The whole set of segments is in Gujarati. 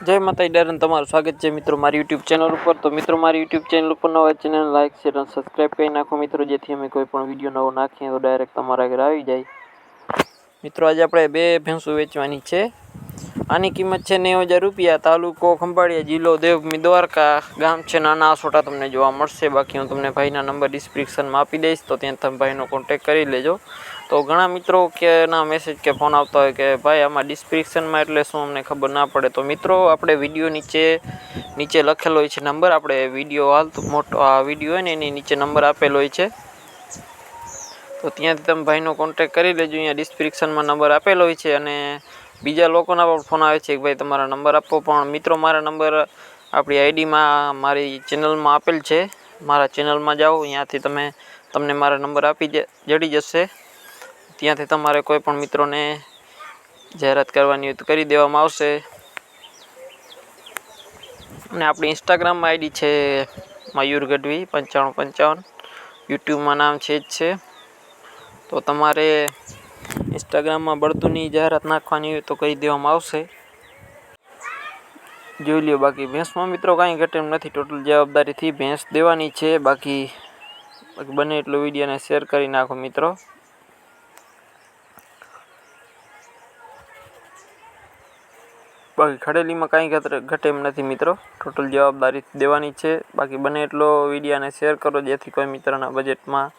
જય માતાજી ડાયરન તમારું સ્વાગત છે મિત્રો મારી યુટ્યુબ ચેનલ ઉપર। તો મિત્રો મારી યુટ્યુબ ચેનલ ઉપર નવા ચેનલ લાઈક શેર અને સબસ્ક્રાઈબ કરી નાખો મિત્રો, જેથી અમે કોઈ પણ વિડીયો નવો નાખીએ તો ડાયરેક્ટ તમારા ઘરે આવી જાય। મિત્રો આજે આપણે બે ભેંસો વેચવાની છે। આની કિંમત છે 90,000 રૂપિયા। તાલુકો ખંભાળિયા, જિલ્લો દેવભૂમિ દ્વારકા, ગામ છે નાના આસોટા તમને જોવા મળશે। બાકી હું તમને ભાઈના નંબર ડિસ્ક્રિપ્શનમાં આપી દઈશ, તો ત્યાં તમે ભાઈનો કોન્ટેક કરી લેજો। તો ઘણા મિત્રો કે ના મેસેજ કે ફોન આવતા હોય કે ભાઈ આમાં ડિસ્ક્રિપ્શનમાં એટલે શું અમને ખબર ના પડે। તો મિત્રો આપણે વિડીયો નીચે લખેલો હોય છે નંબર, આપણે વિડીયો હાલ મોટો આ વિડીયો હોય ને એની નીચે નંબર આપેલો હોય છે, તો ત્યાંથી તમે ભાઈનો કોન્ટેક કરી લેજો। અહીંયા ડિસ્ક્રિપ્શનમાં નંબર આપેલો હોય છે અને બીજા લોકોના પણ ફોન આવે છે કે ભાઈ તમારા નંબર આપો, પણ મિત્રો મારા નંબર આપણી આઈડીમાં મારી ચેનલમાં આપેલ છે। મારા ચેનલમાં જાઓ, અહીંયાથી તમને મારા નંબર જડી જશે। ત્યાંથી તમારે કોઈ પણ મિત્રોને જાહેરાત કરવાની હોય તો કરી દેવામાં આવશે। અને આપણી ઇન્સ્ટાગ્રામમાં આઈડી છે મયુર ગઢવી 9555, યુટ્યુબમાં નામ છે જ છે। તો તમારે ઇન્સ્ટાગ્રામમાં બળદુની જાહેરાત નાખવાની હોય તો કહી દેવામાં આવશે, જોઈ લ્યો। બાકી ભેંસમાં મિત્રો કાંઈ ઘટે એમ નથી, ટોટલ જવાબદારીથી ભેંસ દેવાની છે। બાકી બને એટલો વિડીયોને શેર કરી નાખો મિત્રો। બાકી ખડેલીમાં કાંઈ ઘટે એમ નથી મિત્રો, ટોટલ જવાબદારીથી દેવાની છે। બાકી બને એટલો વિડીયોને શેર કરો, જેથી કોઈ મિત્રના બજેટમાં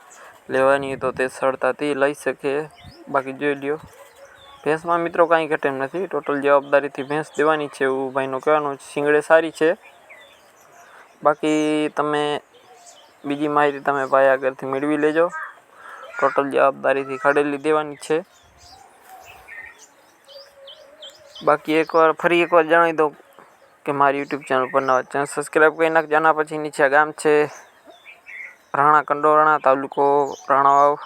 લેવાની હોય તો તે સરળતાથી લઈ શકે। બાકી જોઈ લ્યો, ભેંસમાં મિત્રો કાંઈ ઘટે એમ નથી, ટોટલ જવાબદારીથી ભેંસ દેવાની છે એવું ભાઈનું કહેવાનું છે। શીંગડે સારી છે। બાકી તમે બીજી માહિતી તમે ભાઈ આગળથી મેળવી લેજો, ટોટલ જવાબદારીથી ખડેલી દેવાની છે। બાકી ફરી એકવાર જણાવી દઉં કે મારી યુટ્યુબ ચેનલ પર નવા ચેનલ સબસ્ક્રાઈબ કરી નાખજો। આના પછી નીચે ગામ છે રાણા કંડોરણા, તાલુકો રાણાવાવ,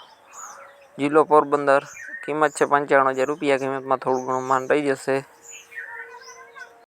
જિલ્લો પોરબંદર, કિંમત છે 95,000 રૂપિયા। કિંમતમાં થોડું ઘણું માન રહી જશે।